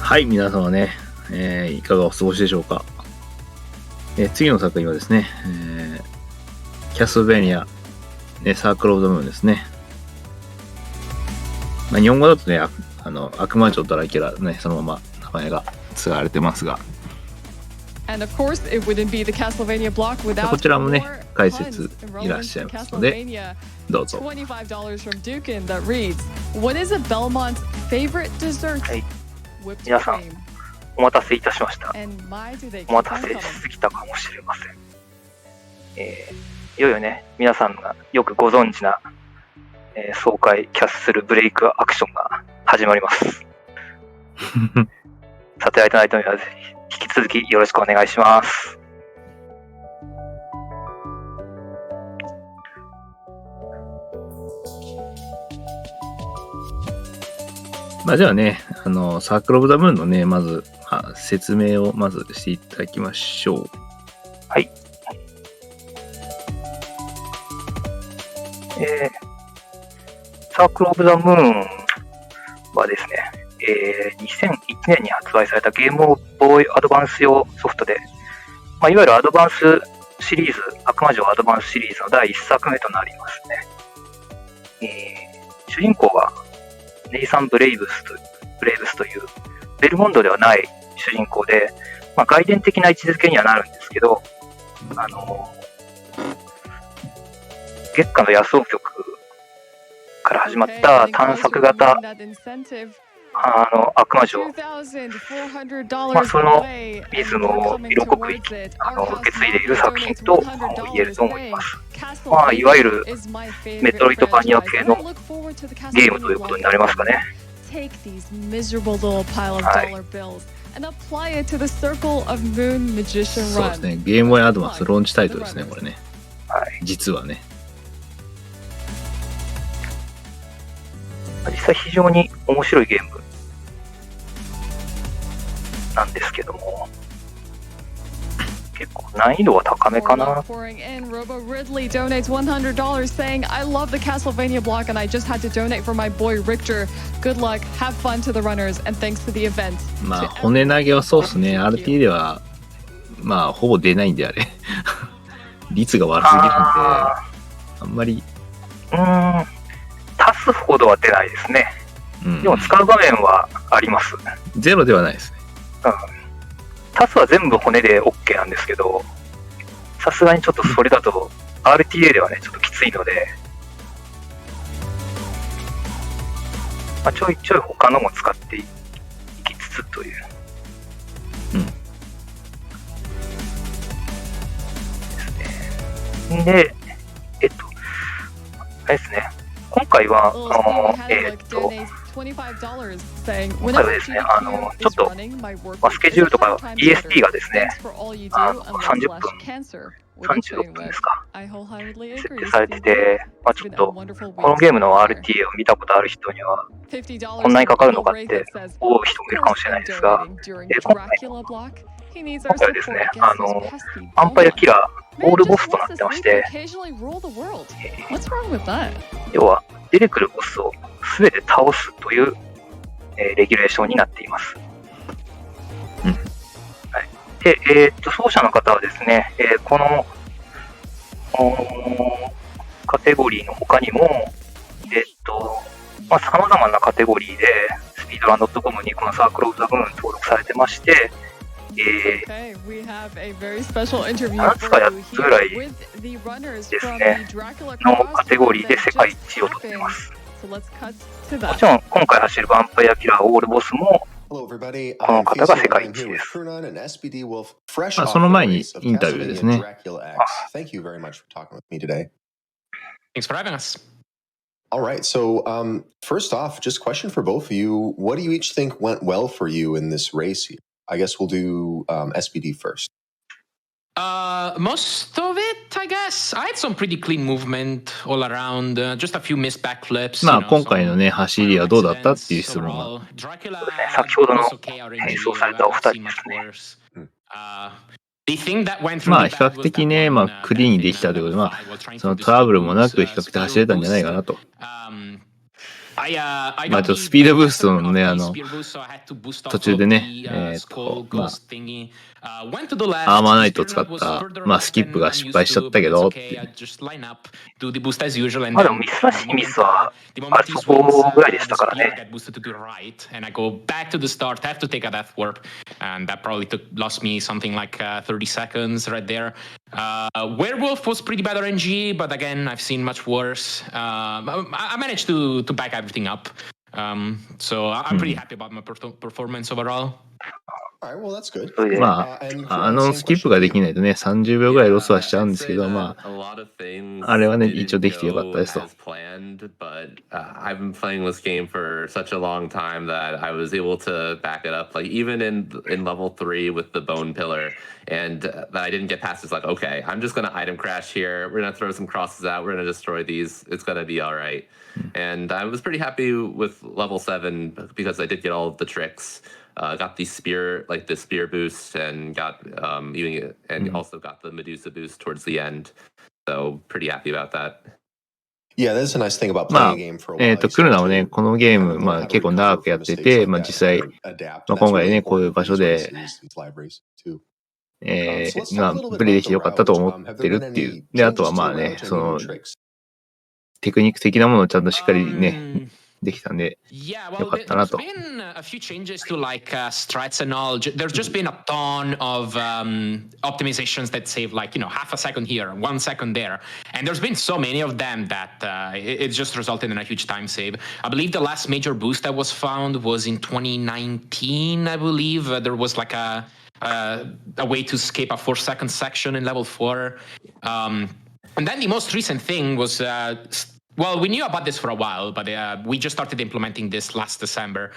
はい、皆様ね、いかがお過ごしでしょうか。次の作品はですね、キャストベニア、サークルオブザムーンですね。日本語だとね、悪魔城ドラキュラね、そのまま名前が使われてますが。こちらもね、解説いらっしゃいますので、どうぞ。はい、皆さん、お待たせいたしました。お待たせしすぎたかもしれません。いよいよね、皆さんがよくご存知な、爽快キャッスルブレイクアクションが始まります。サテライトナイトメア、引き続きよろしくお願いします。じゃあね、サークルオブザムーンのね、まず、説明をまずしていただきましょう。はい。サークルオブザムーンはですね、2001年に発売されたゲームボーイアドバンス用ソフトで、いわゆるアドバンスシリーズ、悪魔城アドバンスシリーズの第1作目となりますね。主人公はネイサン・ブレイブスというベルモンドではない主人公で、外伝的な位置づけにはなるんですけど、月下の野草局から始まった探索型悪魔城、そのリズムを色濃く受け継いでいる作品と言えると思います。いわゆるメトロイドバニア系のゲームということになりますかね。はい、そうですね、ゲームボーイアドバンスローンチタイトルですね、これね。はい、実はね。実際非常に面白いゲームなんですけども、結構難易度は高めかな。まあ骨投げはそうっすね。RT ではほぼ出ないんであれ率が悪すぎるんであんまり足すほどは出ないですね。でも使う場面はあります。ゼロではないですね。タスは全部骨で OK なんですけど、さすがにちょっとそれだと RTA ではねちょっときついので、ちょいちょい他のも使っていきつつという。ですね。で、あれですね。今回は今回はですね、ちょっと、スケジュールとか EST がですね、30分、36分ですか、設定されてて、ちょっと、このゲームの RTA を見たことある人には、こんなにかかるのかって思う人もいるかもしれないですが、今回はですね、アンパイアキラー、オールボスとなってまして、要は、出てくるボスを全て倒すという、レギュレーションになっています。はい、で、奏者の方はですね、このカテゴリーの他にも、様々なカテゴリーでスピードラン.comにこのサークルオブザムーン登録されてまして、7つか8つぐらいですねのカテゴリーで世界一を取っています。もちろん今回走るヴァンパイアキラーオールボスもこの方が世界一です。その前にインタビューですね。Thanks for having us. All right, so first off, just question for both of you. What do you each think went well for you in this race here? I guess we'll do SBD first. Most of it, I guess. I had some pretty clean movement all around. Just a few missed backflips. 今回のね走りはどうだったっていう質問が。先ほどの演奏されたお二人ですね。比較的ね、クリーンにできたということで、そのトラブルもなく比較的走れたんじゃないかなと。まあちょっとスピードブーストのね、途中でね、まあ、アーマーナイトを使った、まあスキップが失敗しちゃったけどっていうね、まあでもミスらしいミスは、そこぐらいでしたからね。And I go back to the start, have to take a death warp, and that probably lost me something like 30 seconds right there. Werewolf was pretty bad RNG, but again, I've seen much worse. I managed to back everything up, so I'm pretty happy about my performance overall. All right, well, that's good. それで、まあ、スキップができないとね、30秒ぐらいロスはしちゃうんですけど、まあ、あれはね、一応できてよかったですと。But I've been playing this game for such a long time that I was able to back it up. Like even in level 3 with the bone pillar, and that I didn't get past. It's like, okay, I'm just gonna item crash here. We're gonna throw some crosses out. We're gonna destroy these. It's gonna be all right. And I was pretty happy with level 7 because I did get all of the tricks. Got the spear boost, and got also got the Medusa boost towards the end. So pretty happy about that. Yeah, that's a nice thing about ま playing a あ game for a while. クルナはね、このゲーム、まあ結構長くやってて、まあ実際、まあ今回ね、こういう場所で、まあ、プレイできてよかったと思ってるっていう。で、あとはまあね、その、テクニック的なものをちゃんとしっかりね、できたんで、よかったなと。There's been a few changes to like strats and all. There's just been a ton of optimizations that save like, half a second here, 1 second there. And there's been so many of them that it just resulted in a huge time save. I believe the last major boost that was found was in 2019, I believe. There was like a way to escape a 4-second section in level 4. And then the most recent thing was... well, we knew about this for a while, but we just started implementing this last December.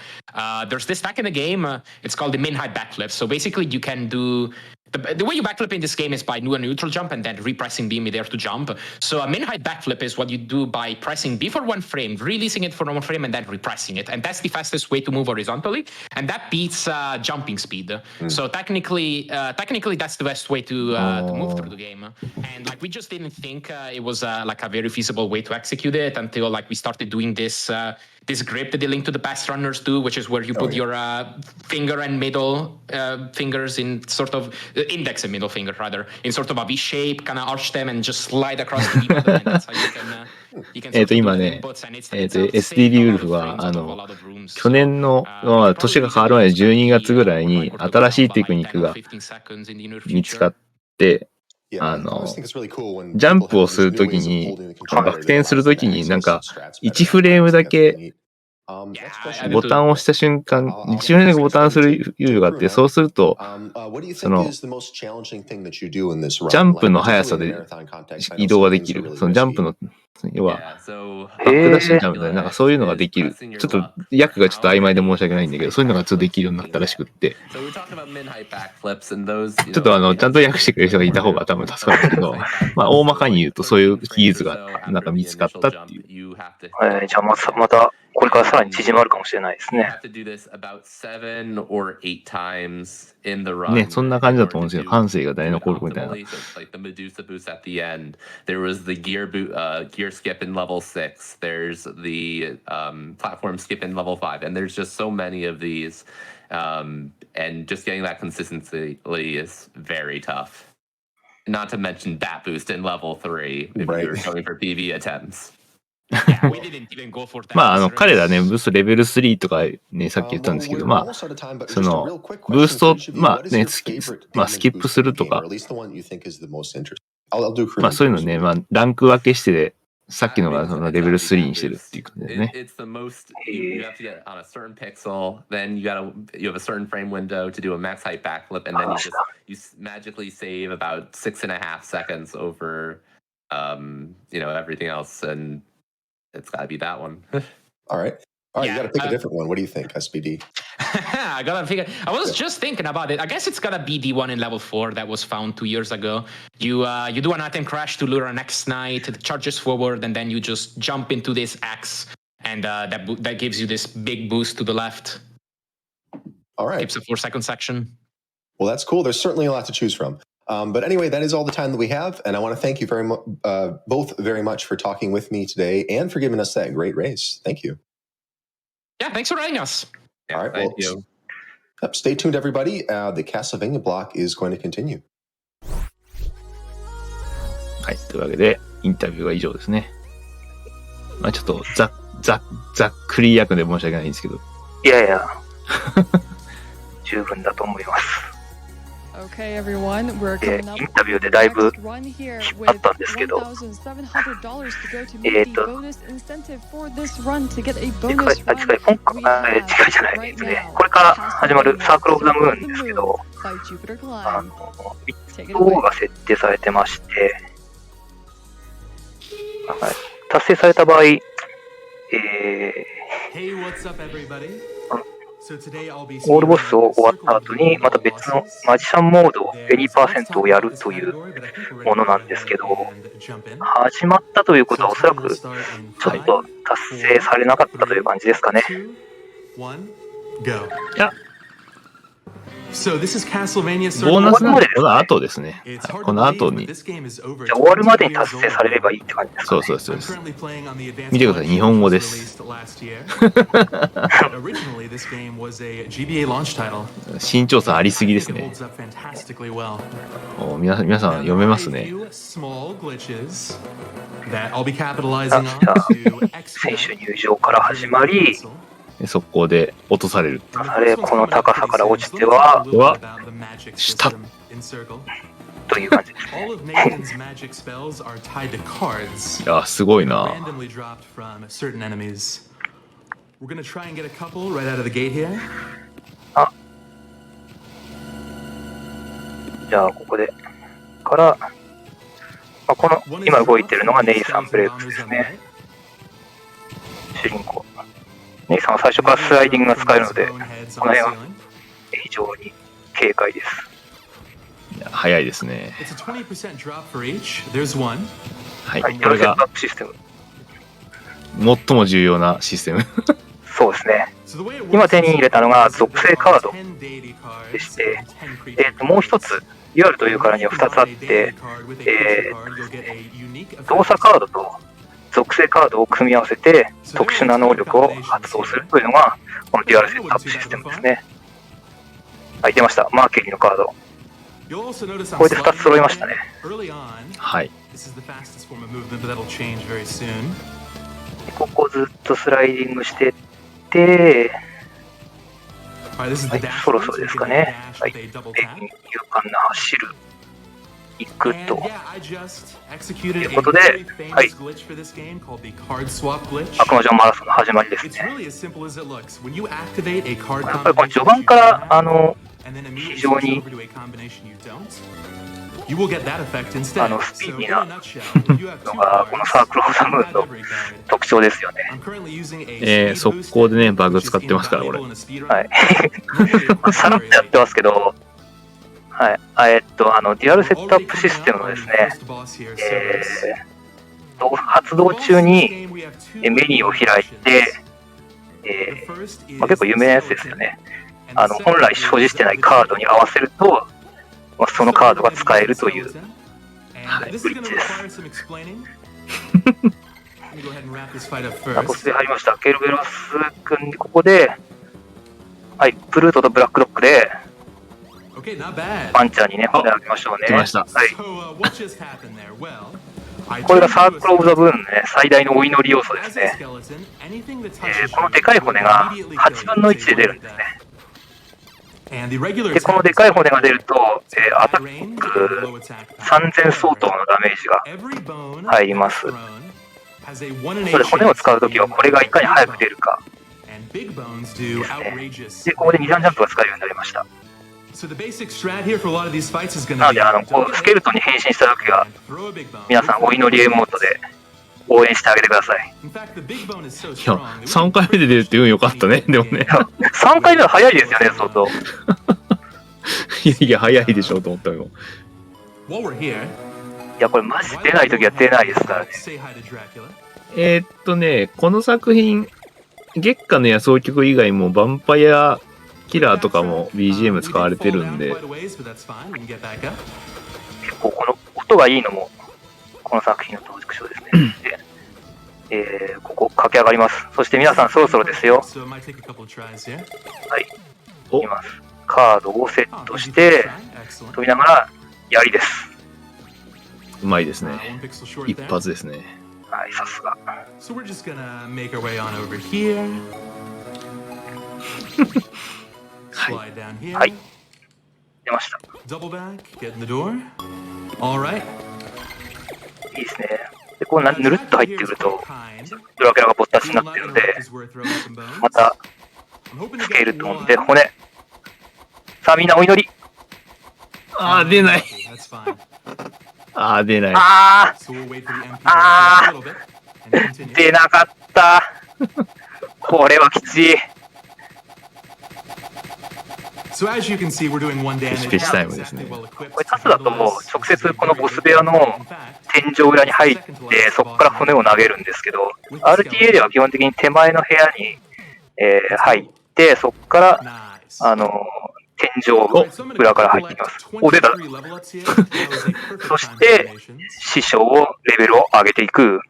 There's this stack in the game. It's called the min-height backflip. So basically, you can do... The way you backflip in this game is by doing a neutral jump and then repressing B midair to jump. So a min-height backflip is what you do by pressing B for 1 frame, releasing it for 1 frame, and then repressing it. And that's the fastest way to move horizontally. And that beats jumping speed. So technically, that's the best way to move through the game. And like we just didn't think it was like a very feasible way to execute it until like we started doing this grip that they link to the past runners do, which is where you put your finger and middle fingers in sort of index and middle finger rather in sort of a V shape, kind of arch them and just slide across the middle. And that's how you can 今ね、SDD ウルフは、去年の、まあ、年が変わる前の12月ぐらいに新しいテクニックが見つかって、ジャンプをするときに、バク転するときになんか、1フレームだけ、ボタンを押した瞬間、1フレームだけボタンをする猶予があって、そうすると、その、ジャンプの速さで移動ができる。そのジャンプの、要は、バックダッシュジャンプで、なんかそういうのができる。ちょっと、訳がちょっと曖昧で申し訳ないんだけど、そういうのがちょっとできるようになったらしくって。ちょっとちゃんと訳してくれる人がいた方が多分助かるんだけど、まあ、大まかに言うとそういう技術がなんか見つかったっていう。じゃあまた、これからさらに縮まるかもしれないですね。ね、そんな感じだと思うんですけど、感性が大残るみたいな。There was the gear skip in level 6. There's the platform skip in level 5, and there's just so many of these, and just getting that consistency is very tough. Not to mention bat boost in level 3 if you're going for PV attempts. まあ、彼らね、ブーストレベル3とかね、さっき言ったんですけど、まあ、その、ブースト、まあね、スキップするとか、まあそういうのね、まあ、ランク分けして、さっきのがそのレベル3にしてるっていう感じでね。You have to get on a certain pixel, then you have a certain frame window to do a max height backflip, and then you magically save about 6.5 seconds over, everything else, and it's got to be that one. All right. You got to pick a different one. What do you think, SBD? I gotta figure. I was just thinking about it. I guess it's gotta be the one in level 4 that was found 2 years ago. You do an item crash to lure an X Knight, it charges forward, and then you just jump into this X, and that gives you this big boost to the left. All right. Keeps a 4-second section. Well, that's cool. There's certainly a lot to choose from. But anyway, that is all the time that we have, and I want to thank you both very much for talking with me today and for giving us that great race. Thank you. thanks for writing us. All right, Thank well, you. stay tuned, everybody. The Castlevania block is going to continue. はい。というわけで、インタビューは以上ですね。まあちょっとざっくり役で申し訳ないんですけど。いやいや、十分だと思います。インタビューでだいぶ引っ張ったんですけど、近い今回、近いじゃないですね。これから始まるサークルオブザムーンですけど、1等が設定されてまして、達成された場合、オールボスを終わった後にまた別のマジシャンモード80% をやるというものなんですけど、始まったということはおそらくちょっと達成されなかったという感じですかね。いや、So this is Castlevania ボーナスなんでこの後ですね。この後に。じゃあ終わるまでに達成されればいいって感じですかね。そうです。見てください、日本語です。身長差ありすぎですね。皆さん読めますね。選手入場から始まり、速攻で落とされる。この高さから落ちては、下という感じですね。いや、すごいな。あ、じゃあここでから、この今動いてるのがネイサン・ブレイクスですね。主人公。ネイさんは最初からスライディングが使えるので、この辺は非常に軽快です。いや、早いですね。はい、これがシステム。最も重要なシステム。そうですね。今手に入れたのが属性カードでして、もう一つ、デュアルというからには2つあって、動作カードと属性カードを組み合わせて特殊な能力を発動するというのがこのデュアルセットアップシステムですね。はい、出ました。マーケリーのカード。これで2つ揃いましたね。はい。ここずっとスライディングしてって、はい、そろそろですかね。はい、勇敢な走る。行くということで、はい、悪魔城マラソンの始まりですね。やっぱりこの序盤から非常にスピーディーなのがこのサークル・オブ・ザ・ムーンの特徴ですよね。速攻でね、バグ使ってますから、これ。はい。さらっとやってますけど、はい、デュアルセットアップシステムのですね、発動中にメニューを開いて、結構有名なやつですよね。本来所持してないカードに合わせると、そのカードが使えるという、はい、ブリッジです。ボスで入りました。ケルベロス君でここで、はい、プルートとブラックロックで、パンチャーにね、骨をあげましょうね。来ました。はい。これがサークル・オブ・ザ・ブーンのね、最大のお祈り要素ですね。このでかい骨が8分の1で出るんですね。で、このでかい骨が出ると、アタック3000相当のダメージが入ります。それ骨を使うときはこれがいかに早く出るかですね。で、ここで2段ジャンプが使えるようになりました。なのでこうスケルトンに変身した時は皆さんお祈りエモートで応援してあげてください。いや、3回目で出るって運よかったね。でもね、3回目は早いですよね、相当。いや早いでしょうと思ったよ。いや、これマジ出ない時は出ないですからね。この作品、月下の野草曲以外もヴァンパイアキラーとかも BGM 使われてるんで、結構この音がいいのもこの作品の特徴ですね。で、ここ駆け上がります。そして皆さんそろそろですよ。はい、いきます。カードをセットして飛びながら槍です。うまいですね。一発ですね。はい、さすが。はい、出ました。いいですね。でこうぬるっと入ってくるとドラキュラがぼったしになってるので、またスケールトンで骨。さあみんなお祈り。あー出ない。あー出ない。出なかった。これはきつい。スペシタイムですね。これタスだともう直接このボス部屋の天井裏に入ってそこから骨を投げるんですけど、 RTA では基本的に手前の部屋に、入ってそこから天井裏から入っていきます。お、出た。そして師匠をレベルを上げていく。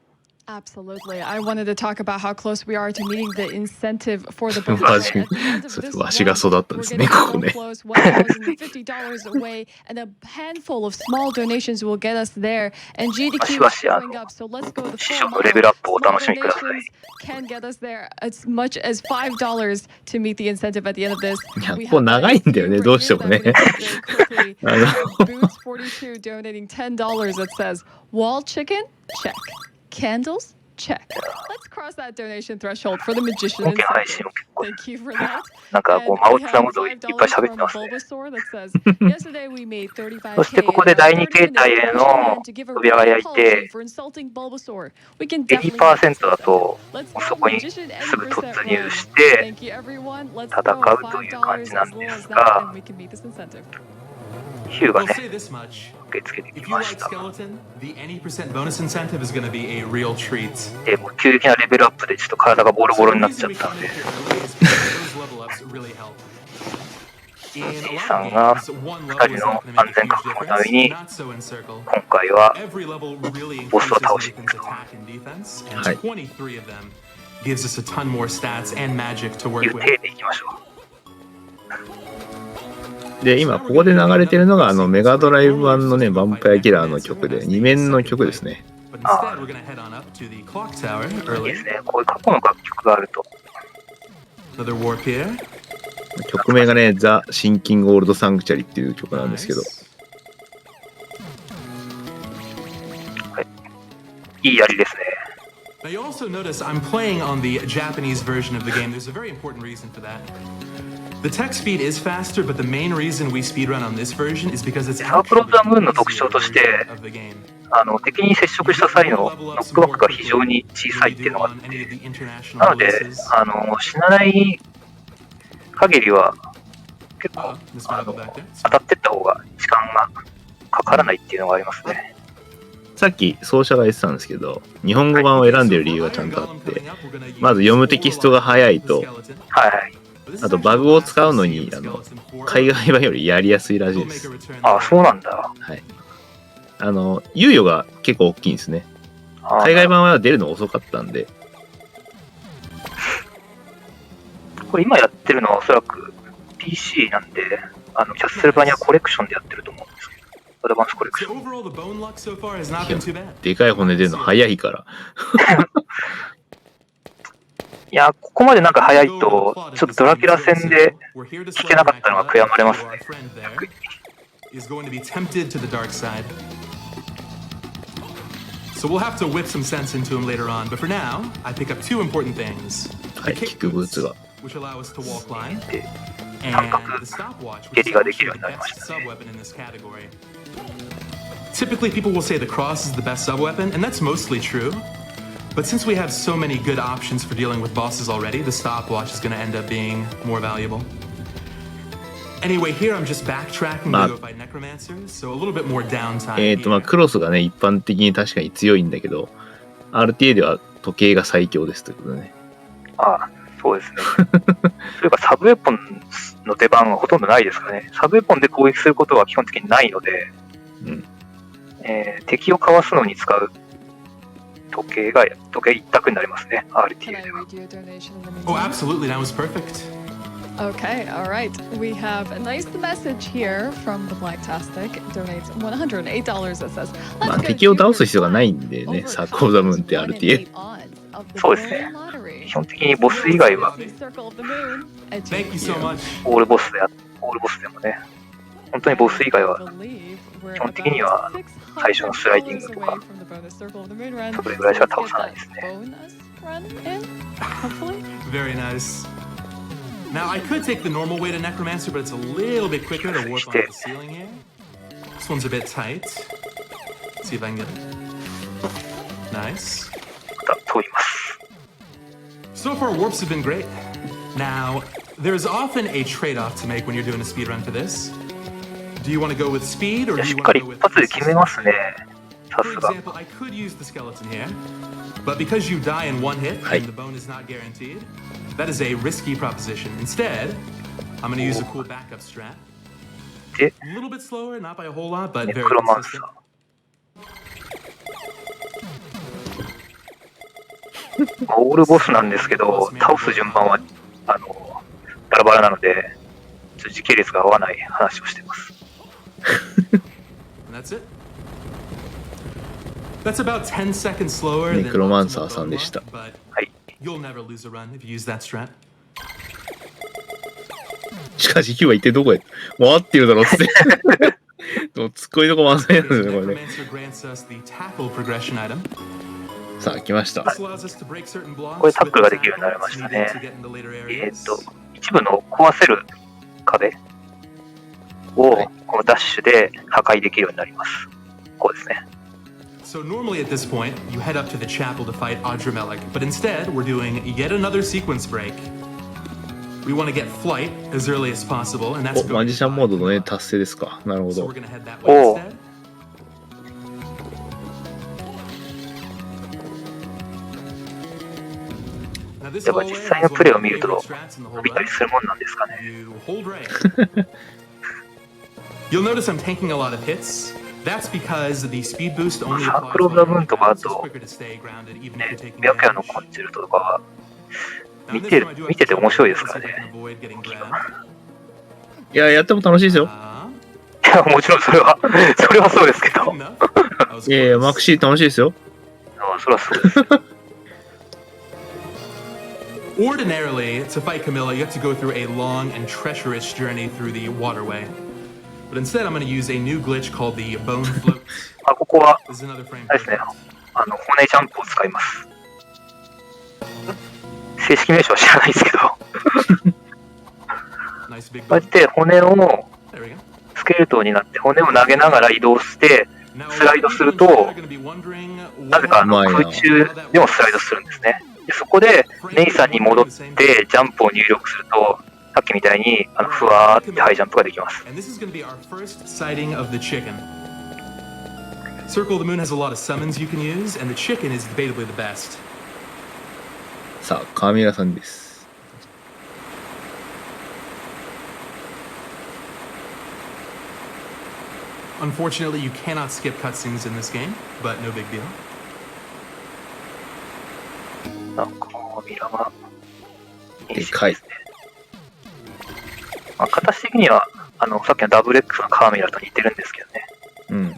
Absolutely. I wanted to talk about how close we are to meeting the incentive for the bonus. わしが育ったんですね、ここね。$1,050 away, and a handful of small donations will get us there. And GDQ is going up, so let's go the 師匠のレベルアップをお楽しみください。Can get us there as much as $5 to meet the incentive at the end of this. いや、ここ長いんだよね、どうしてもね。Boots 42 donating $10 that says wall chicken check. Candles? Check. Let's cross that donation threshold for the magician. Okay, 配信を結構 Thank you for that. なんかこう間をつなぐといっぱい喋ってますね。そしてここで第2形態への扉が開いて 80% だとそこにすぐ突入して戦うという感じなんですが、ヒューがね受け付けてきました。急激なレベルアップでちょっと体がボロボロになっちゃったので、A さんが2人の安全確保のために今回はボスを倒していくと。はい、いう体でいきましょう。で、今ここで流れてるのがメガドライブ版のね、ヴァンパイアキラーの曲で、2面の曲ですね。ああ、いいですね。こういう過去の楽曲があると。曲名がね、ザ・シンキング・オールド・サンクチャリっていう曲なんですけど。はい、いい槍ですね。Now you also notice I'm playing on the Japanese version of the game. There's a very important reason for that. The text speed is faster, but the main reason we speedrun on this version is because it's サークル・オブ・ザ・ムーンの特徴として敵に接触した際のノックバックが非常に小さいっていうのがあって、なので死なない限りは結構当たってった方が時間がかからないっていうのがありますね。さっき奏者が言ってたんですけど、日本語版を選んでる理由がちゃんとあって、まず読むテキストが早いと、はい、あとバグを使うのに海外版よりやりやすいらしいです。ああ、そうなんだ。はい。猶予が結構大きいんですね。海外版は出るの遅かったんで。これ今やってるのはおそらく PC なんで、キャッスルバニアコレクションでやってると思うんですけど、アドバンスコレクション。でかい骨出るの早いから。いや、ここまでなんか早いと、ちょっとドラキュラ戦で聞けなかったのが悔やまれますね。So we'll have to whip some sense into him later on, but for now, I pick up two important things. はい、キックブーツが。Which allow us to wall climb, and the stopwatch, which is actually the best sub-weapon in this category. Typically, people will say the cross is the best sub-weapon, and that's mostly true. But since we have so many good options for dealing with bosses already, the stopwatch is going to end up being more valuable. Anyway, here I'm just backtracking to go fight necromancers, so a little bit more downtime. クロスがね、一般的に確かに強いんだけど、RTA では時計が最強ですということでね。ああ、そうですね。それかサブウェポンの出番はほとんどないですかね。サブウェポンで攻撃することは基本的にないので、敵をかわすのに使う時計一択になりますね、RTA では。Oh, absolutely. That was perfect. Okay, all right. We have a nice message here from the Blacktastic. Donates $108 that says, まあ敵を倒す必要がないんでね、サークル・オブ・ザ・ムーンって RTA。そうですね。基本的にボス以外は、Thank you so much. オールボスでもね、本当にボス以外は、基本的には最初のスライディングとか、それぐらいしか倒さないですね。Very nice. Now, I could take the normal way to Necromancer, but it's a little bit quicker to warp onto the ceiling here. This one's a bit tight. Let's see if I can get it. Nice. 通ります。So far, warps have been great. Now, there's often a trade-off to make when you're doing a speed run for this. Do you want to go with speed, or do し you っか want り to go 一 with 発で決めますね。さ For すが。 example, I could use the skeleton here, but because you die in one hit and the bone is not guaranteed, that is a risky proposition. Instead, I'm going to use a cool backup strat. で、 A little bit slower, not by a whole lot, but ネ very クロマンサ consistent. ー。オールボスなんですけど、倒す順番はバラバラなので、時系列が合わない話をしています。And that's it. That's about 10 seconds slower ネ than クロマンサー optimal さん bone でした。 luck, but はい。 you'll never lose a run if you use that strat. しかし、Q は一体どこへ回ってるだろうって。もう突っ込みどこ満載なんですよね、これね。 Necromancer grants us the tackle progression item. さあ、来ました。 This allows us to break certain blocks これタックルが with できるようになりま attacks した needed ね to get into later areas. 一部の壊せる壁をこのダッシュで破壊できるようになります。こうですね。So normally at this point, you head up to the chapel to fight Adramelech, but instead we're doing yet another sequence break. We want to get flight as early as possible, and that's お、マ going ジ to シャンモードのね、 5. 達成ですか。なるほ So ど we're。going to head that way Oh. instead. やっぱ実際のプレイを見ると伸びたりするもんなんですかね。 You hold right. You'll notice I'm tanking a lot of hits. That's because the speed boost only サー applies クルオブザ when ムーン you're とかあ fast. It's と quicker to stay grounded even if ね you're、taking ビアケアの damage. コンチェルトとかは Now, 見 this て time I do have 見てて to 面白い check ですから so I ね。 can avoid getting grabbed. いや、やっても楽しいですよ。いや、もちろんそれはそうですけど。 Good enough. That was いやいや、 close. マクシー楽しいですよ。それはそうです。 Ordinarily, to fight Camilla, you have to go through a long and treacherous journey through the waterway. But instead, I'm going to use a new glitch called the bone float. ここは This is another frame あれですね、 perfect. 骨ジャンプを使います。正式名称は知らないですけど、こ Nice big うやっ bone. て骨を There we go. スケルトンになって骨を投げながら移動して、 Now, スライドする people と are going to be wondering なぜか what 空中でもスライドするんですね。でそこでネイさんに戻ってジャンプを入力すると、さっきみたいにふわーってハイジャンプができます。 And this is going to be our first sighting of the chicken. Circle of the Moon has a lot of summons you can use, and the chicken is debatably the best. さあ、カーミラさんです。 Unfortunately, you cannot skip cutscenes in this game, but no big deal. なんかこのミラはでかい。まあ、形的にはさっきのダブル X のカーミラと似てるんですけどね。うん。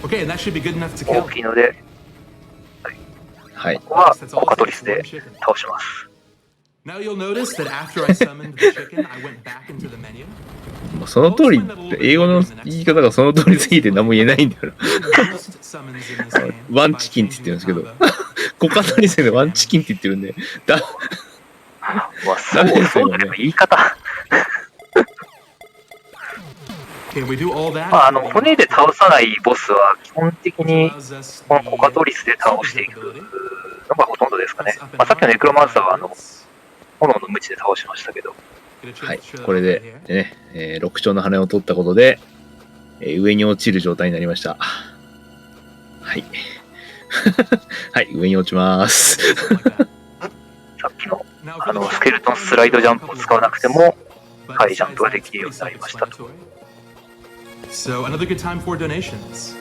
Okay, and that should be good enough to kill. 大きいので、はい。ここはコカトリスで倒します。 Now you'll notice that after I summoned the chicken, I went back into the menu. もうその通り、英語の言い方がその通りすぎて何も言えないんだよ。 Most summons in this game ワンチキンって言ってるんですけど、コカトリスでワンチキンって言ってるんで、そうだね、言い方。Okay, we do all that. まあ、骨で倒さないボスは基本的にこのコカトリスで倒していくのがほとんどですかね。まあ、さっきのネクロマンサーは炎の鞭で倒しましたけど。はい、これで、ね、6丁の羽を取ったことで、上に落ちる状態になりました。はい。はい、上に落ちます。さっきのスケルトンスライドジャンプを使わなくても、ハイジャンプができるようになりましたと。So another good time for donations.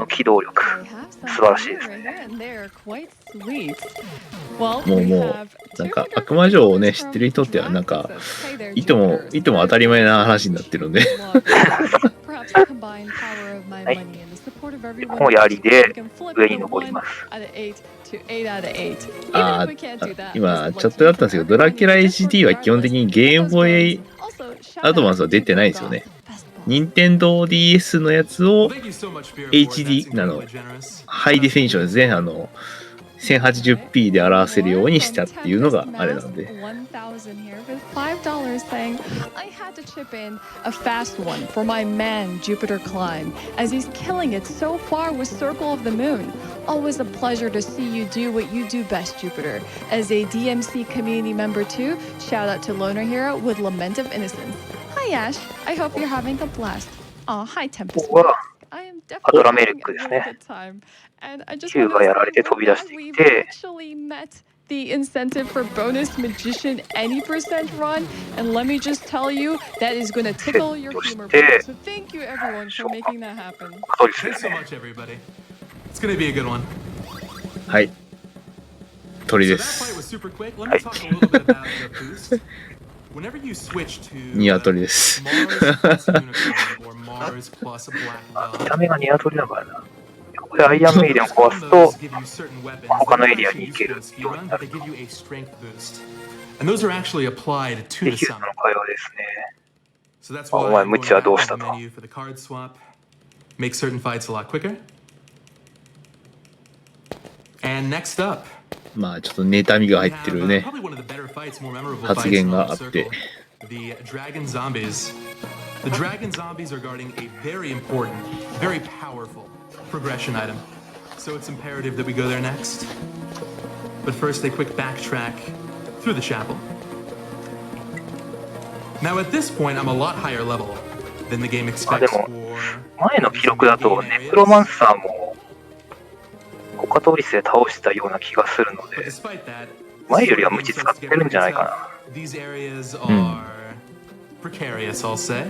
の機動力、素晴らしいですね。もう、なんか悪魔城をね、知ってる人っては、なんか、いとも当たり前な話になってるんで。はい。もう槍で上に登ります。今、ちょっとだったんですけど、ドラキュラ HD は基本的にゲームボーイアドバンスは出てないんですよね。任天堂 DS のやつを HD、ハイディフィニッションですね。1080p で表せるようにしたっていうのがあれなんで。I had to chip in a fast one for my man JupiterClimb, as he's killing it so far with Circle of the Moon. Always a pleasure to see you do what you do best, Jupiter. As a DMC community member too, shout out to Loner Hero with Lament of Innocence. Hi Ash, I hope you're having a blast. Aw, hi Tempest. I am definitely having a good time. And I just want to say, we've actually met the incentive for bonus magician any percent run, and let me just tell you, that is going to tickle your humor point. So thank you everyone for making that happen. Thanks so much, everybody. It's going to be a good one. はい。鳥で So that す。 fight was super quick. Let me talk a little bit about the boost. Whenever you switch to ニワトリです。 Mars plus Unicorn or Mars plus a Black 見 Belt, た目がニワトリだからな。これアイアンメイデンを壊すと、他のエリアに行けるようになる。they give you a strength boost. And those are actually applied to で、 the ヒュー summon. ズの会話ですね。 So that's why お前 I'm 無 going 知は back どう to した the と。 menu for the card swap. Make certain fights a lot quicker. And next up, まあちょっと妬みが入ってるね probably one of the better fights, more memorable 発 fights 言 in が the あって circle. The Dragon Zombies. The Dragon Zombies are guarding a very important, very powerful progression item. So it's imperative that we go there next. But first, a quick backtrack through the chapel. Now at this point, I'm a lot higher level than the game あ、で expects も for. 前の記録だとネクロマンサーもコカトリスで倒したような気がするの But で、 despite that, 前よりは無知使ってるんじゃないかな。 these areas are precarious, I'll say.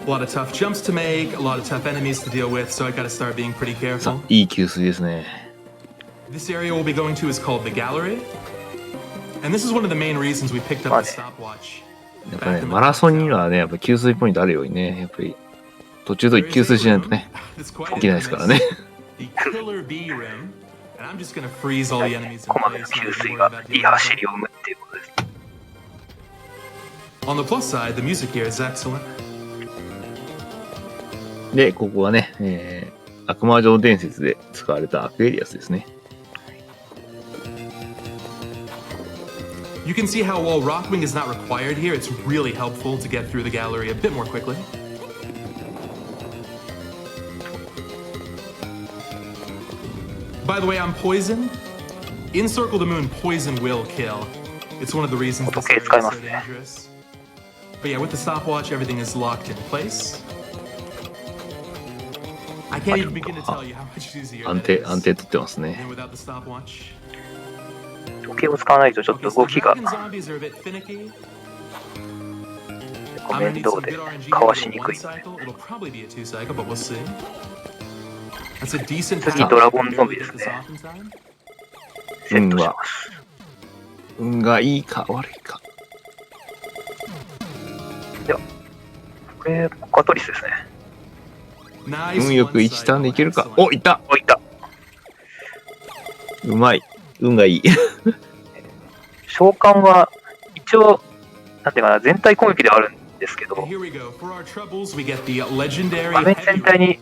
A lot of tough jumps to make, a lot of tough enemies to deal with, so I gotta start being pretty さ careful. いい給水ですね。 This area we'll be going to is called the Gallery. And this is one of the main reasons we picked up the stopwatch. やっぱね、マラソンにはね、やっぱ給水ポイントあるようにね、やっぱり途中で給水しないとね、 It's quite いけないですからね。 the Killer B room. And I'm just gonna freeze all the enemies in こまでの place. 給 not 水 worry が about いい dealing with 走りを生むっていうことです。 them. On the plus side, the music here is excellent. で、ここはね、悪魔城伝説で使われたアクエリアスですね。 You can see how while Rockwing is not required here, it's really helpful to get through the gallery a bit more quickly. By the way, I'm Poison. In Circle the Moon, Poison will kill. It's one of the reasons this area is so dangerous. But yeah, with the stopwatch, everything is locked in place. I can't even begin to tell you how much easier 安 that 定 is 安定取ってますね。 than without the stopwatch. 時計を使わないとちょっ Okay, と so 動 the きが dragon zombies are a bit finicky. コ I'm メ gonna ン need ト some で good RNG かわ here し for に one くい。 cycle. It'll probably be a 2 cycle, but we'll see. That's a decent 次 power. ドラゴンゾン Barely ビで get す this ね。 off in time. セットします。運がいいか悪いか。では、これコカトリスですね。 Nice 運よく one 1ターンでいけるか。 cycle. お、いった。お、いった。うまい。運がいい。召喚は一応なんていうかな、全体攻撃ではあるんですけど、 Here we go. For our troubles, we get the legendary 画面 heavy 全体に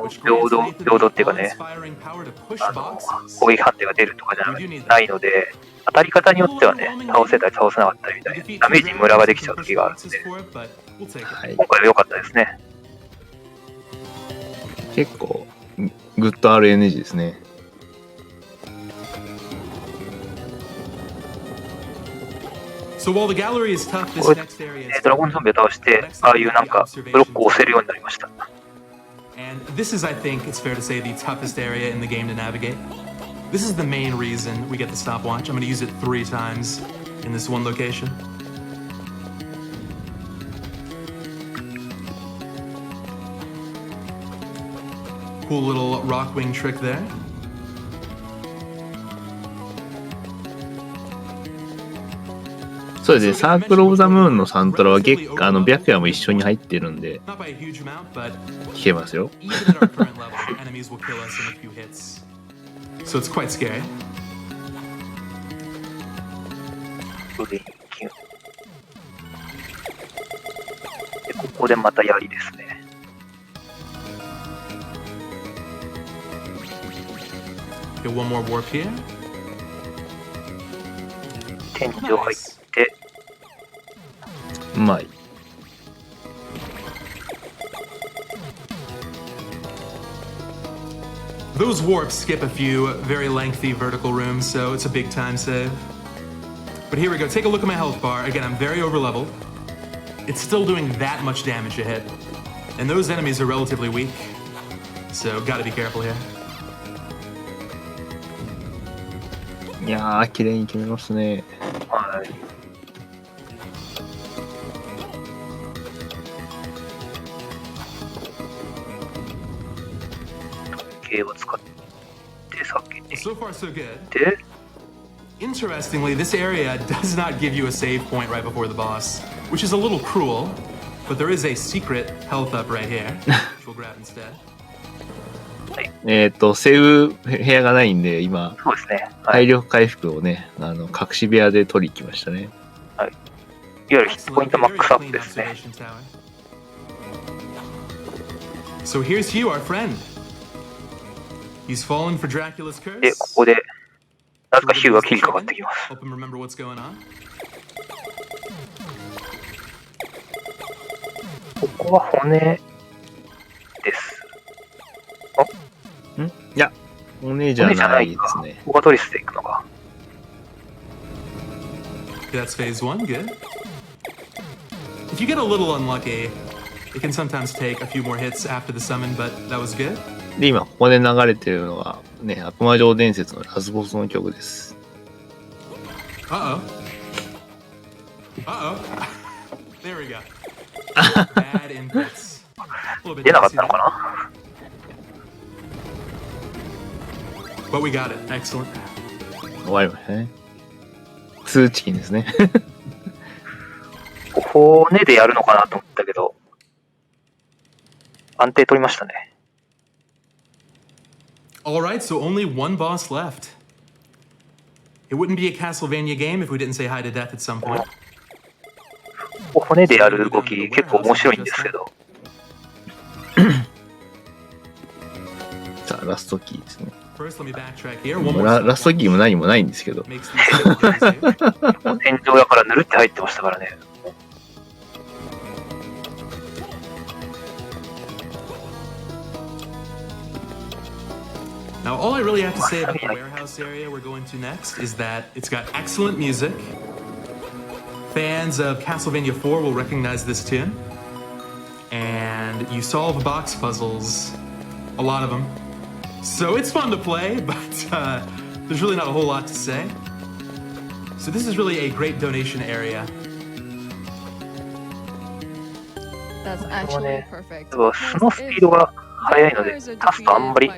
which 平 grants 等 Nathan 平等っていうかね、 awe-inspiring power to push boxes. 攻撃判定が出るとかじゃないので、当たり方によってはね、倒せたり倒せなかったりみたいな、ダメージにムラができちゃう時があるんで、はい。今回は良かったですね。結構、グッド RNG ですね。 So while the gallery is tough, this これ next area is ドラゴンゾンビを倒して、ああいうなんかブロックを押せるようになりました。 And this is, I think, it's fair to say, the toughest area in the game to navigate. This is the main reason we get the stopwatch. I'm going to use it 3 times in this one location. Cool little rock wing trick there. そうですね、サークル・オブ・ザ・ムーンのサントラは白夜も一緒に入ってるんで、Not by a huge amount, but 聴けますよ。 even at our current level, enemies will kill us in a few hits. So it's quite scary. 上にキュン。で、ここでまた槍ですね。Okay, one more warp here. 天井入って、うまい。Those warps skip a few very lengthy vertical rooms, so it's a big time save. But here we go. Take a look at my health bar. Again, I'm very overleveled. It's still doing that much damage to hit. And those enemies are relatively weak. So gotta be careful here. いやー、綺麗に決めますね。はい。時計を使って避けてい So far, so good. って、 Interestingly, this area does not give you a save point right before the boss, which is a little cruel, but there is a secret health up right here, which we'll grab instead. セーブ部屋がないんで、今、そうですね。はい。体力回復をね、隠し部屋で取りに来ましたね。はい。いわゆるヒットポイントマックスアップですね。 Observation tower. So here's Hugh, our friend. He's fallen for Dracula's curse. で、ここで、なぜかヒューが切りかかってきます。 Help him remember what's going on. ここは骨です。いや、骨じゃないですね。ここがトリスでいくのか。 That's phase one, good. If you get a little unlucky, it can sometimes take a few more hits after the summon, but that was good. で、今、ここで流れてるのが、ね、悪魔城伝説のラスボスの曲です。Uh-oh. Uh-oh. There we go. Bad inputs. A little bit 出なかっ dicey たの there. かな。 But we got it. Excellent. 終わりましたね。2チキンですね。骨でやるのかなと思ったけど、安定取りましたね。 All right, so only one boss left. It wouldn't be a Castlevania game if we didn't say hi to death at some point. 骨でやる動き結構面白いんですけど。さあ、ラストキーですね。 First, let me backtrack here. One もう more ラストキーも何もないんですけど。 makes these saves. もう天井だからぬるって入ってましたからね。 Now, all I really have to say about the warehouse area we're going to next is that it's got excellent music. Fans of Castlevania 4 will recognize this tune. And you solve box puzzles, a lot of them. So it's fun to play, but there's really not a whole lot to say. So this is really a great donation area. That's actually perfect. 素のスピードが速いので、タスとあんまり動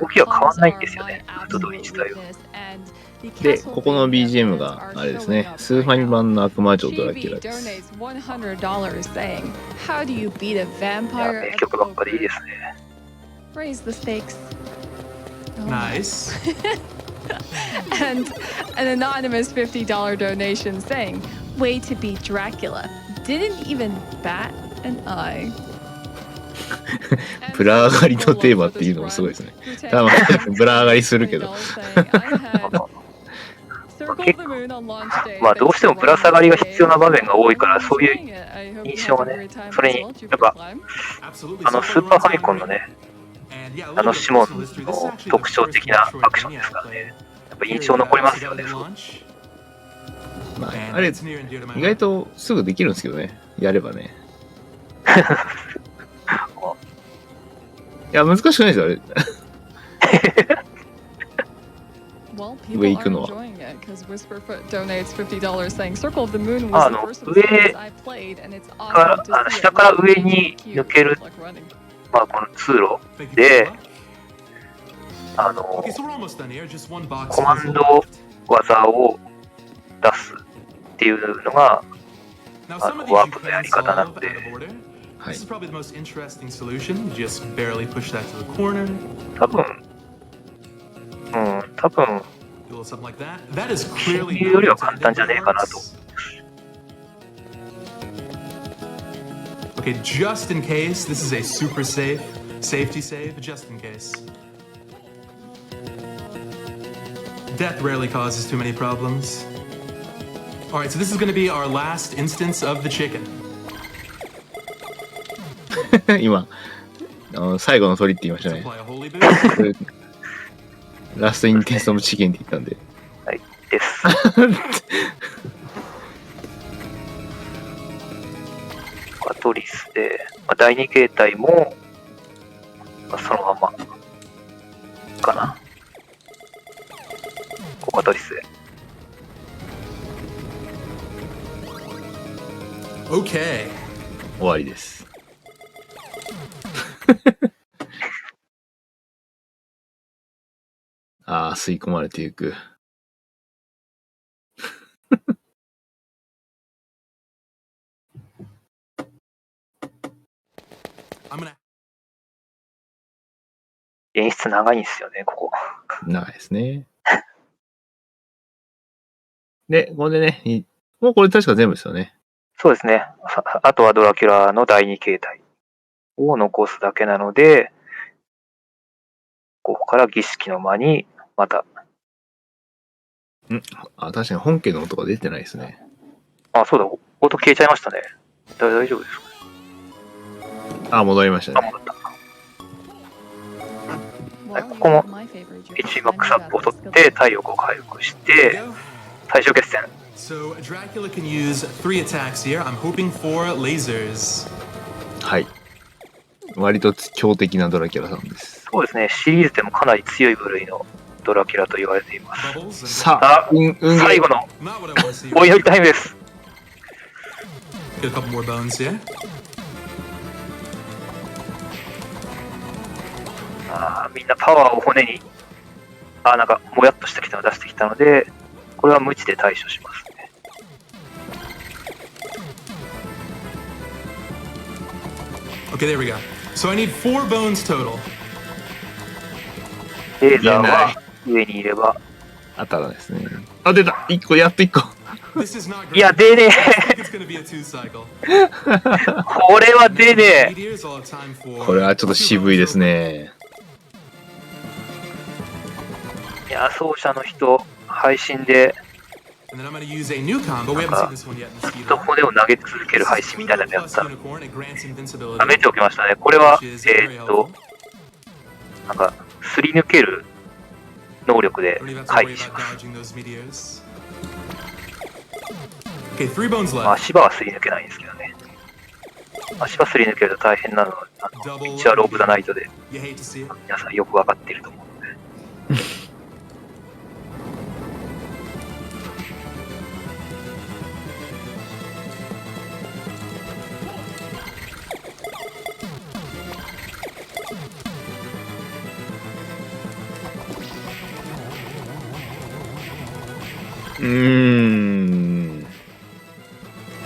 きは変わんないんですよね、フットドリ自体は。で、ここの BGM があれですね、スーファミ版の悪魔城ドラキュラです。いや、名曲ばっかりいいですね。Raise the stakes. Nice. And an anonymous $50 donation saying, "Way to beat Dracula. Didn't even bat an eye." ブラ上がりのテーマっていうのもすごいですね。多分ブラ上がりするけど。まあどうしてもぶら下がりが必要な場面が多いから、そういう印象がね、それにやっぱスーパーファミコンのね、シモンの特徴的なアクションですからね、やっぱ印象残りますよね。まあ、あれ意外とすぐできるんですけどね、やればね。いや、難しくないですよ、あれ。上行くのは。下から上に抜けるまあ、この通路で、コマンド技を出すっていうのが、ワープのやり方なので、はい。多分、侵入よりは簡単じゃねえかなと。Okay, just in case, this is a super safe safety save, just in case. Death rarely causes too many problems. Alright, so this is going to be our last instance of the chicken. 今、最後の鳥って言いましたね。 Apply a holy boost. ラストインテンスのチキンって言ったんで。はい、です。カトリスで、まあ、第2形態も、まあ、そのままかな。カトリスで。Okay. 終わりです。ああ、吸い込まれていく。演出長いんですよね、ここ。長いですね。で、これでね、もうこれ確か全部ですよね。そうですね。あとはドラキュラの第2形態を残すだけなので、ここから儀式の間にまた。あ、確かに本家の音が出てないですね。あ、そうだ、音消えちゃいましたね。大丈夫ですか？あ、戻りましたね。戻った。はい、ここも HP マックスアップを取って体力を回復して最終決戦。So Dracula can use 3 attacks here. I'm hoping for lasers. はい。割と強敵なドラキュラさんです。そうですね。シリーズでもかなり強い部類のドラキュラと言われています。さあ、最後のお祈りタイムです。Get a couple more bones here. みんなパワーを骨に、なんかもやっとしてきたの出してきたので、これは無知で対処しますね。Okay, there we go. So I need 4 bones total. レーザーは上にいれば当たらないですね。あ、出た !1 個、やっと1個。いや、出ねえこれは出ねえ。これはちょっと渋いですね。いや、奏者の人、配信で、ずっと骨を投げ続ける配信みたいなのやったら、めておきましたね。これは、なんか、すり抜ける能力で回避します。足場はすり抜けないんですけどね。足場すり抜けると大変なのは、一応ロープ・ザ・ナイトで、皆さんよくわかっていると思うので。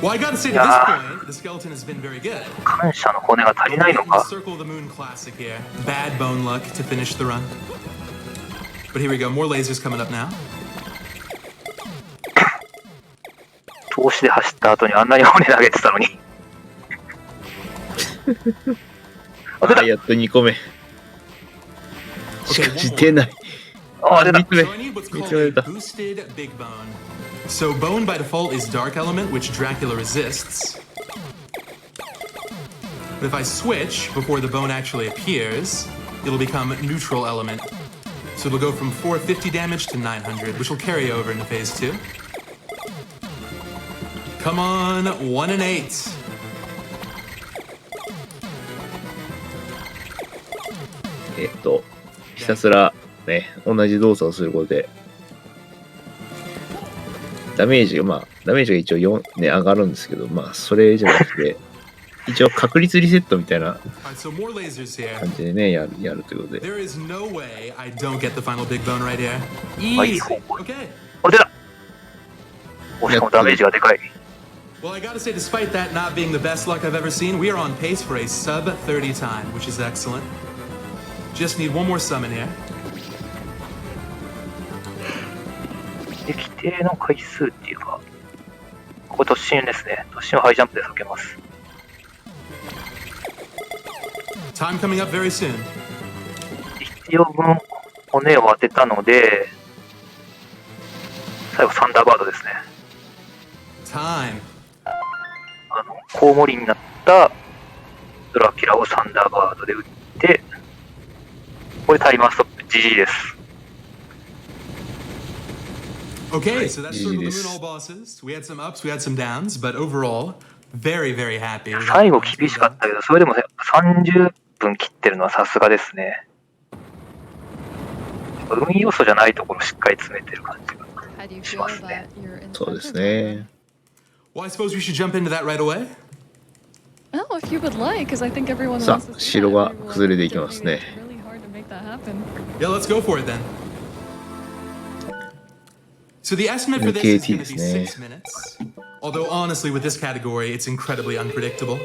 Well, I gotta say, to this point, the skeleton has been very good. 感謝の骨が足りないのか。 Circle the Moon classic here. Bad bone luck to finish the run. But here we go. More lasers coming up now. 投資で走った後にあんなに骨投げてたのに。あ、やっと2個目。しかし出ない。あ、出た。So I need what's called a boosted big bone. So bone by default is dark element, which Dracula resists. But if I switch before the bone actually appears, it'll become neutral element. So it'll go from 450 damage to 900, which will carry over into phase 2. Come on, 1 and 8. ひたすらね、同じ動作をすることで、ダメージが一応4、ね、上がるんですけど、まあ、それじゃなくて、一応確率リセットみたいな Alright, so more lasers here. 感じでね、やるということで。 There is no way I don't get the final big bone right here. はいい Easy. 方向。 Okay. お、出た。お、しかもダメージがでかい。 Well, I gotta say, despite that not being the best luck I've ever seen, we are on pace for a sub 30 time, which is excellent. Just need one more summon here. で、規定の回数っていうか、ここ突進ですね。突進はハイジャンプで避けます。 Time coming up very soon. 必要分骨を当てたので、最後サンダーバードですね。 Time. コウモリになったドラキュラをサンダーバードで撃って、これタイマーストップ GG です。 Okay, so that's Circle the Moon all bosses. We had some ups, we had some downs, but overall, very, very happy. 最後厳しかったけど、それでも30分切ってるのはさすがですね。運要素じゃないところしっかり詰めてる感じが How do you し feel ますね。 about your そうです inspector ね。 Well, I suppose we should jump into that right away. program? Oh, if you would like, because I think everyone さあ wants to see 城 that. が We will 崩れていきますね。 really hard to make that happen. Yeah, let's go for it then. So the estimate for this is KT going to be ですね。 6 minutes. Although honestly, with this category, it's incredibly unpredictable.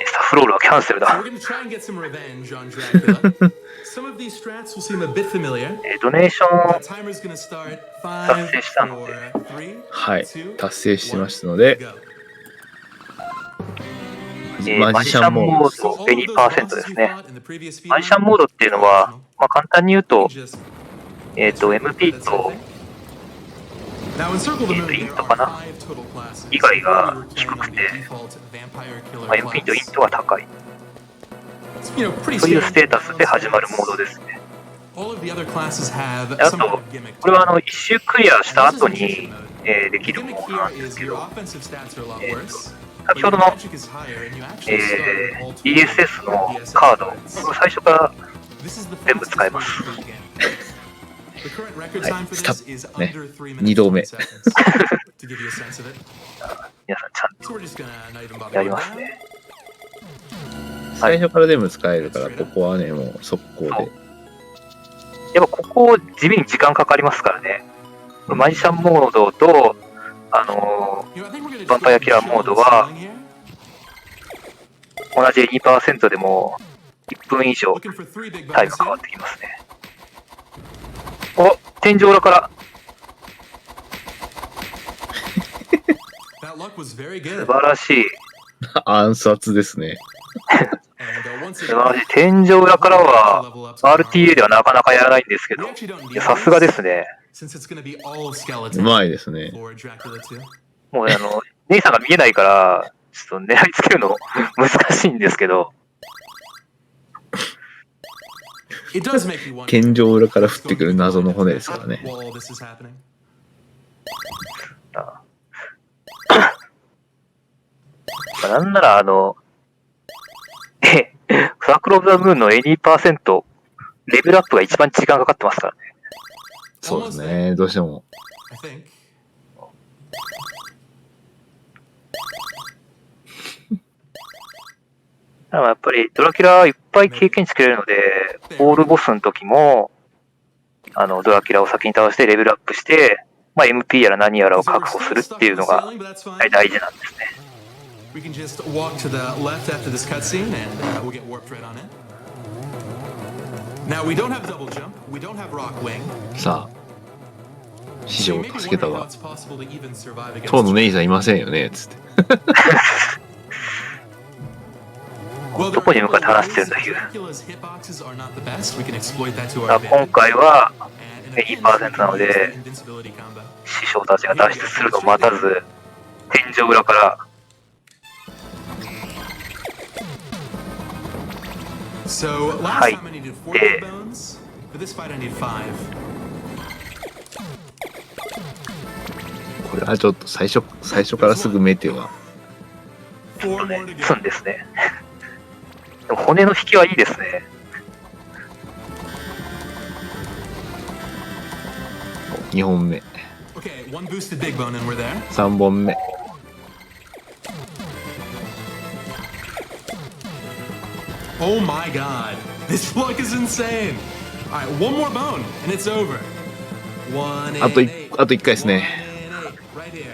サフロールはキャンセル So だ。 we're going to try and get some revenge on Dracula. Some of these strats will seem a bit familiar. ドネーション The timer's going to start 5, 達成したので。 4, 3, はい、 2, 達成しましたので、 go. マジシャンモード So all of those 20% bosses です you ね。 fought in the previous speed マジシャン run モードっていうのは、まあ、簡単に言うと、 just MP と Now in Circle the Moon, イン there ト are かな 5 total classes. 以外が So we were 低 playing く on the て、 default vampire killer まあ、MP とイン class. トは高い。 You know, pretty そういうス standard. テータスで始まるモードですね。 All of the other classes have であ some と kind of gimmick. これは一周クリアした後 And this is に magician mode. で The きるモ gimmick ードな here んです is け your ど、 offensive stats are a lot worse. 先 But ほ your どの magic is higher and you actually start with all ESS の ESS カード、 cards. これ最初から This is the 全部 fastest 使えま way す。 to beat the game. The current record はい time for スタ this is ップね under 3 minutes 2度目 20 seconds. To give you a sense of it. 皆さんちゃん So we're just gonna not even bother とやり with ます that. ね。最初から全部使えるからここはねもう速攻で。やっぱここ地味に時間かかりますからね。マジシャンモードとYou know, I think we're gonna just ヴァンパイアキラーモードは go here. 同じ 2% でも1分以上 Looking for 3 big タイ bones ムかか here. ってきますね。お、天井裏から That luck was very 素 good. 晴らしい。暗殺ですね。 And once 素晴ら again, しい。天井裏からは RTA ではなかなかやらないんですけど、いやさすがですね。 since it's gonna be all う skeleton まいですね。 for Dracula 2. もう姉さんが見えないから、ちょっと狙いつけるの難しいんですけど、 It does make you wonder. 天井裏から降ってくる謎の骨ですからね。 While all this is happening. なんならサークルオブザムーンの 80% レベルアップが一番時間かかってますからね。そうですね。どうしても。 I think. だからやっぱりドラキュラいっぱい経験値くれるので、オールボスの時も、ドラキュラを先に倒してレベルアップして、まあ、MP やら何やらを確保するっていうのが大事なんですね。We can just walk to the left after this cutscene and we'll get warped right on it. Now we don't have double jump, we don't have rock wing. さあ、師 So 匠 you を may be 助けた wondering how わ。 it's possible to even survive against 当のネイさんいませんよねつって。 Well, どこに向かって話してるんだ、ヒュー。 Dracula's hitboxes are not the best. We can exploit that to だ our から今 advantage. 回は And in a 2% なので、 invincibility combo. 師匠たちが脱出するのを待たず、天井裏から、 So last Hi. time I needed 4 big bones. For this fight I need 5. これはちょっと最初からすぐメテは。 4 more to 積 go. んですね。でも骨の引きはいいですね。 2本目、 Okay, 1 boosted big bone and we're there. 3本目、Oh my god. This luck is insane. Alright, one more bone, and it's over. あと1回ですね。Right here.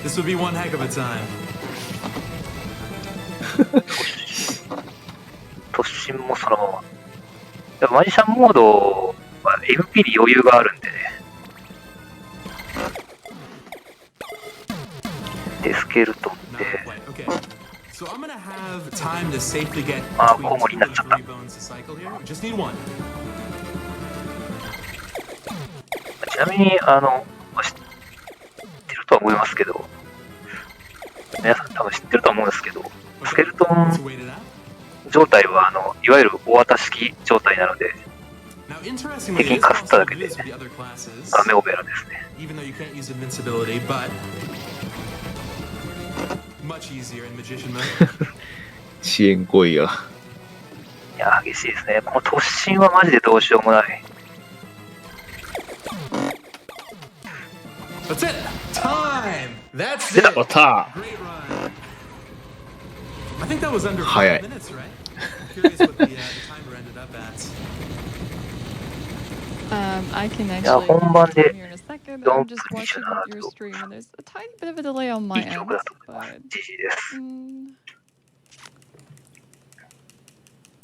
This would be one heck of a time. 突進もそのまま。でもマジシャンモードは MP に余裕があるんでね。で、スケルトンで。ああ、コウモリになっちゃった。ちなみに、知ってるとは思いますけど、皆さん多分知ってるとは思うんですけど、スケルトン状態はいわゆる大型式状態なので、敵にかすっただけで、ガメオベラですね。遅延行為が。いや、激しいですね。この突進はマジでどうしようもない。That's it. Time. That's 出 it. た。た。 Great run. I think that was under 早い。 5 minutes, right? Curious what the timer ended up at. I can いや、 actually 本番で here in a second. 4 I'm 分 just watching 27 your 秒。 stream and there's a tiny bit of a delay on my いい記 end. 録だと思います。 But GG です。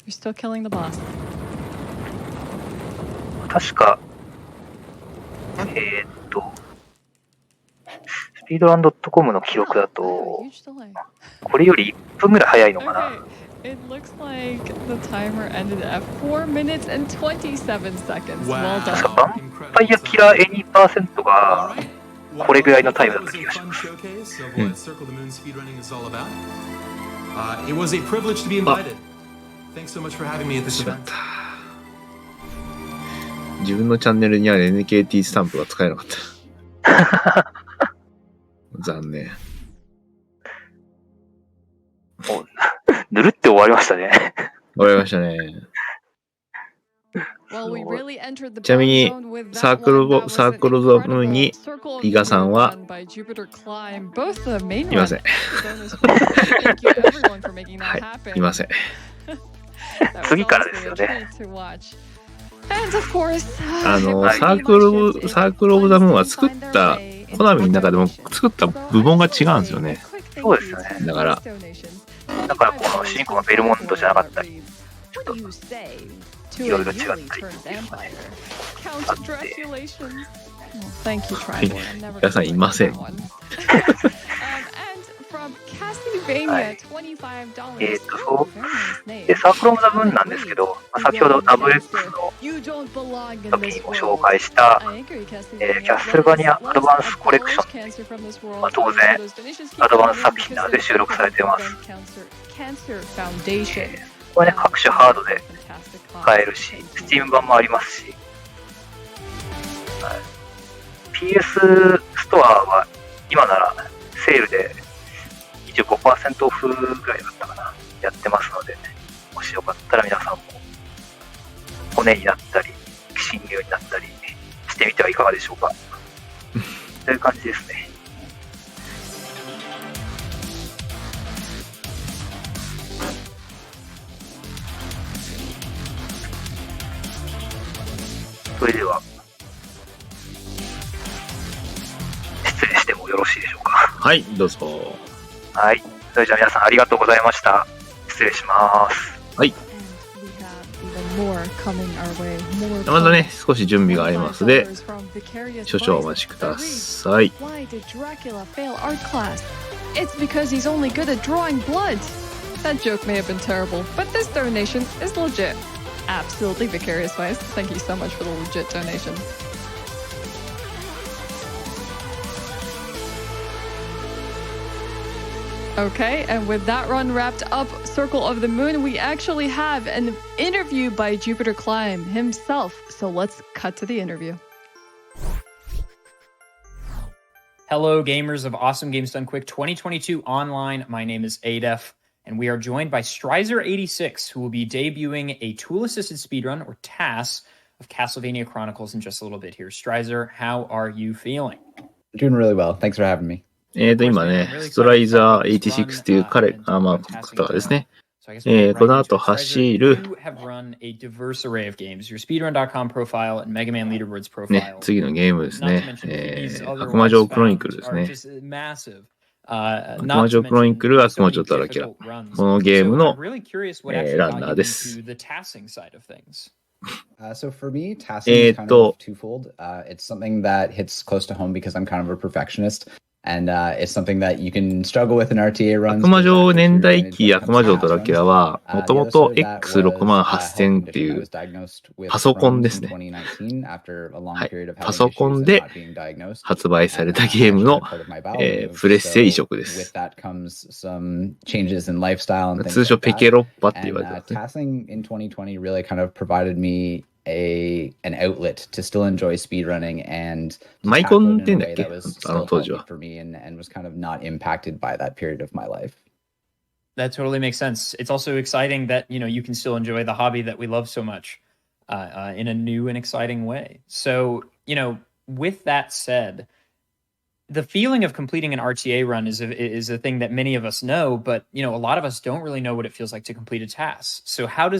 you're still killing the boss. 確か、スピードラン .com の記録だ Oh, と、 huge delay. これより1分ぐらい早いのかな。 Okay, it looks like the timer ended at 4 minutes and 27 seconds. Well Wow. 確か done. バンパイアキラー any% がこれぐらいのタイムだった気がします。 It was a privilege to be invited. Thanks so much for having me at this しまっ event. た。自分のチャンネルにある NKT スタンプが使えなかった。残念。もうぬるって終わりましたね。終わりましたね。Well, we really entered the ちなみに zone with サー that クル one. That ボ was サー an クルゾー incredible ムに circle of 伊賀さんは done by JupiterClimb. Both the main いません。 run. Thank you everyone for making は that い、 happen. いません。 That was 次からですよ honestly a ね。 treat to watch. And of course, サークルオブザムーンは作ったコナミの中でも作った部門が違うんですよね。そうですよね。だから、だからこの主人公がベルモントじゃなかったり、ちょっといろいろ違ったりっていうのがね、あって。Thank you, Tribal. I'm never 皆さんいません。 and from Castlevania, $25. そうで、サークルオブザムーンなんですけど、先ほど WX の時にも紹介した、キャッスルバニアアドバンスコレクション、当然アドバンス作品なので収録されています。これね、各種ハードで買えるし、Steam 版もありますし、はい、PS ストアは今ならセールで 25% オフぐらいだったかな、やってますので、もしよかったら皆さんも骨になったり親友になったりしてみてはいかがでしょうか。という感じですね。それでは失礼してもよろしいでしょうか。はい、どうぞ。はい、それじゃあ皆さんありがとうございました。失礼します。はい。まだね、少し準備がありますので、少々お待ちください。Why did Dracula fail art class? It's because he's only good at drawing blood. That joke may have been terrible, but this donation is legit. Absolutely Vicarious Vice. Thank you so much for the legit donation. Okay, and with that run wrapped up, Circle of the Moon, we actually have an interview by JupiterClimb himself. So let's cut to the interview. Hello, gamers of Awesome Games Done Quick 2022 online. My name is Adef, and we are joined by Strizer86, who will be debuting a tool-assisted speedrun, or TAS, of Castlevania Chronicles in just a little bit here. Strizer, how are you feeling? Doing really well. Thanks for having me. 今ね、ストライザー86っていう方がですね、この後走る、ね、次のゲームですね。悪魔城クロニクルですね。悪魔城クロニクル、悪魔城ドラキュラ。このゲームの、ランナーです。So for me, tasking is kind of twofold. It's something that hits close to home because I'm kind of a perfectionist. And it's something that you can struggle with in RTA runs. 悪魔城年代記悪魔城ドラキュラは、もともと X68000 っていうパソコンですね。はい、パソコンで発売されたゲームの、プレステ移植です。通称ペケロッパって言われてますね。Tasking in 2020 really kind of provided me an outlet to still enjoy speedrunning and マイコンって言うんだっけ、当時は。for me and was kind of not impacted by that period of my life. That totally makes sense. It's also exciting that, you can still enjoy the hobby that we love so much in a new and exciting way. So, with that said, the feeling of completing an RTA run is a thing that many of us know, but a lot of us don't really know what it feels like to complete a task. So how do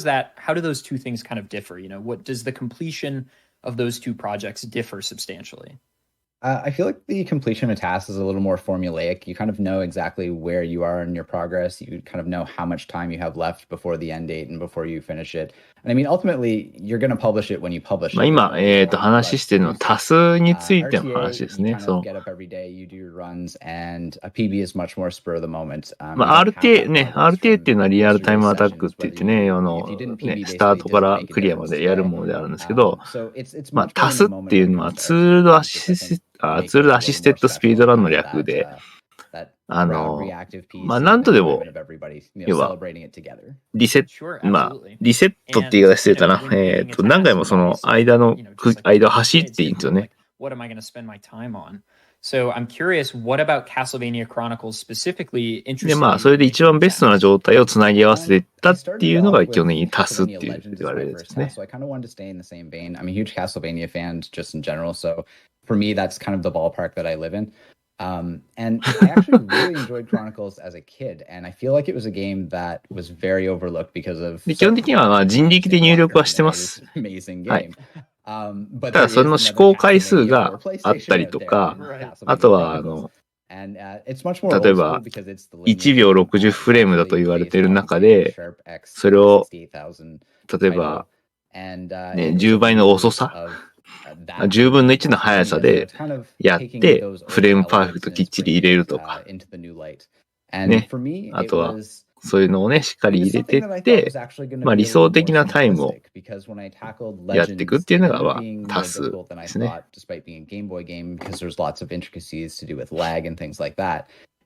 those two things kind of differ? What does the completion of those two projects differ substantially? I feel like the completion of a task is a little more formulaic. You kind of know exactly where you are in your progress. You kind of know how much time you have left before the end date and before you finish it. And I mean, ultimately, you're going to publish it when you publish it. 今、話してるのはタスについての話ですね。get up every day, you do your runs, and a PB is much more spur of the moment. RTA ね、RTA っていうのはリアルタイムアタックって言ってね、スタートからクリアまでやるものであるんですけど、タスっていうのはツールドアシステッドスピードランの略で、なんとでも、要は、リセットって言い方してるかな。何回もその間を走っていいんですよね。So I'm curious, what about Castlevania Chronicles specifically interesting? で、それで一番ベストな状態をつなぎ合わせていったっていうのが基本的にタスって言われるんですね。So I kind of wanted to stay in the same vein. I'm a huge Castlevania fan just in general, so for me, that's kind of the ballpark that I live in. And I actually really enjoyed Chronicles as a kid, and I feel like it was a game that was very overlooked because of... 基本的には人力で入力はしてます。はい。ただその試行回数があったりとか、あとは例えば1秒60フレームだと言われている中で、それを例えば、10倍の遅さ、10分の1の速さでやって、フレームパーフェクトきっちり入れるとか、ね、あとは、そういうのをね、しっかり入れてって、理想的なタイムをやっていくっていうのが、タスですね。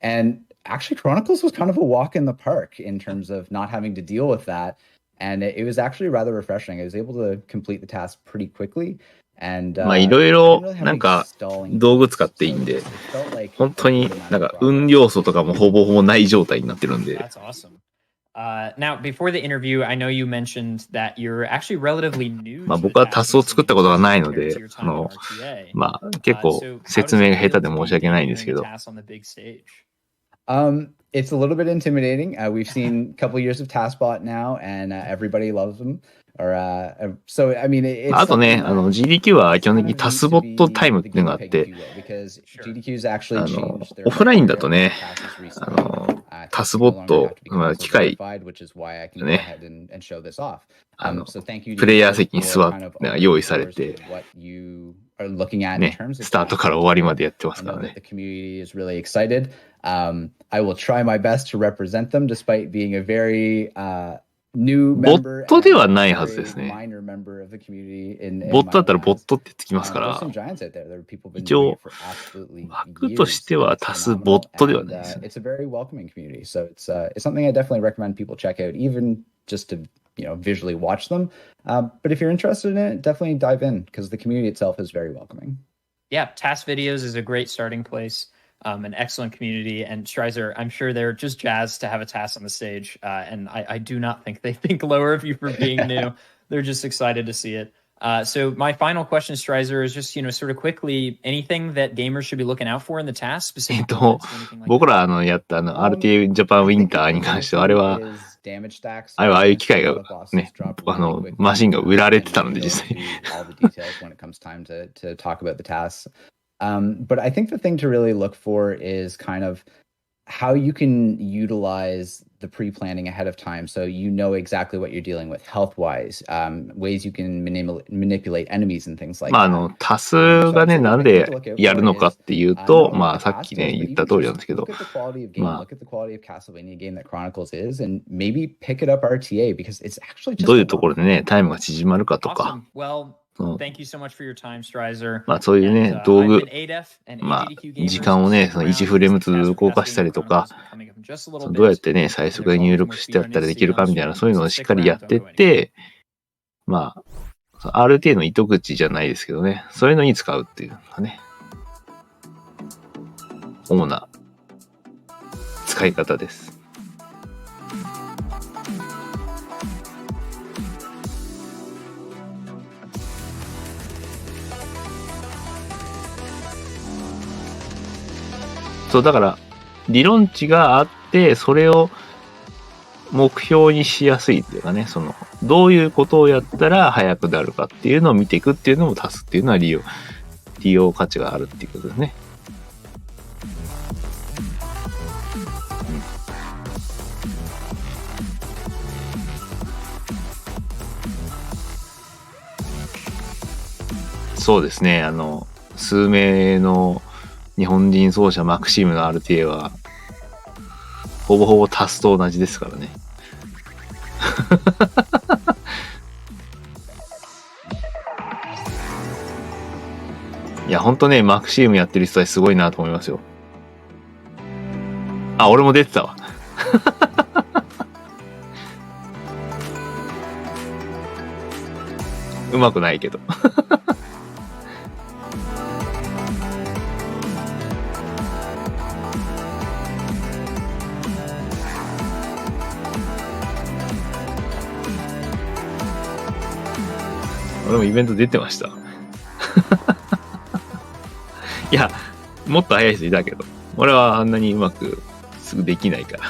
And actually, Chronicles was kind of a walk in the park in terms of not having to deal with that. And it was actually rather refreshing. I was able to complete the task pretty quickly. いろいろなんか道具使っていいんで、本当になんか運要素とかもほぼほぼない状態になってるんで。Now, before the interview, I know you mentioned that you're actually relatively new. 僕はタスを作ったことがないので、結構説明が下手で申し訳ないんですけど。It's a little bit intimidating. We've seen a couple years of TaskBot now, and everybody loves them. So, I mean, it's あとね、GDQ は基本的にタスボットタイムっていうのがあって、オフラインだとね、タスボット、機械、ね、プレイヤー席に座って用意されて、ね、スタートから終わりまでやってますからね。I will try my best to represent them despite being a very ボットではないはずですね。ボットだったらボットってつきますから、一応、枠としては足すボットではないですね。It's a very welcoming community, so it's something I definitely recommend people check out, even just to visually watch them. But if you're interested in it, definitely dive in because the community itself is very welcoming. Yeah, task videos is a great starting place. An excellent community, and Streiser, I'm sure they're just jazzed to have a task on the stage, and I do not think they think lower of you for being new. They're just excited to see it. So my final question, Streiser, is just, sort of quickly, anything that gamers should be looking out for in the task? 僕らやったRTA ジャパンウィンターに関しては、あれは damage stacks. あれはああいう機械がね、マシンが売られてたので実際。all the details when it comes time to talk about the tasks. But I think the thing to really look for is kind of how you can utilize the pre-planning ahead of time so you know exactly what you're dealing with health-wise, ways you can manipulate enemies and things like ま that. あタスがね、なんでやるのかっていうと、まあさっきね、言った通りなんですけど、 look at the quality of game, look at the quality of Castlevania game that Chronicles is, and maybe pick it up RTA because it's actually just どういうところでね、タイムが縮まるかとか、 Awesome. Well, thank you so much for your time, Strizer. まあそういうね、 And, 道 I've 具、 been ADEF and まあ AGDQ gamers 時間をね、その1フレーム通行化したりとか、 coming up in just a そ little のどうやっ bit. てね、最速で入力してやったらできるかみたいな、そういうのをしっかりやってって、まあ、RTA の糸口じゃないですけどね、そういうのに使うっていうのがね、主な使い方です。そう、だから理論値があって、それを目標にしやすいっていうかね、そのどういうことをやったら速くなるかっていうのを見ていくっていうのも足すっていうのは利用価値があるっていうことですね。そうですね、数名の日本人奏者マクシムの RTA はほぼほぼタスと同じですからね。いやほんとね、マクシムやってる人はすごいなと思いますよ。あ、俺も出てたわ。うまくないけど。俺もイベント出てました。いや、もっと早い人いたけど、俺はあんなにうまくすぐできないから。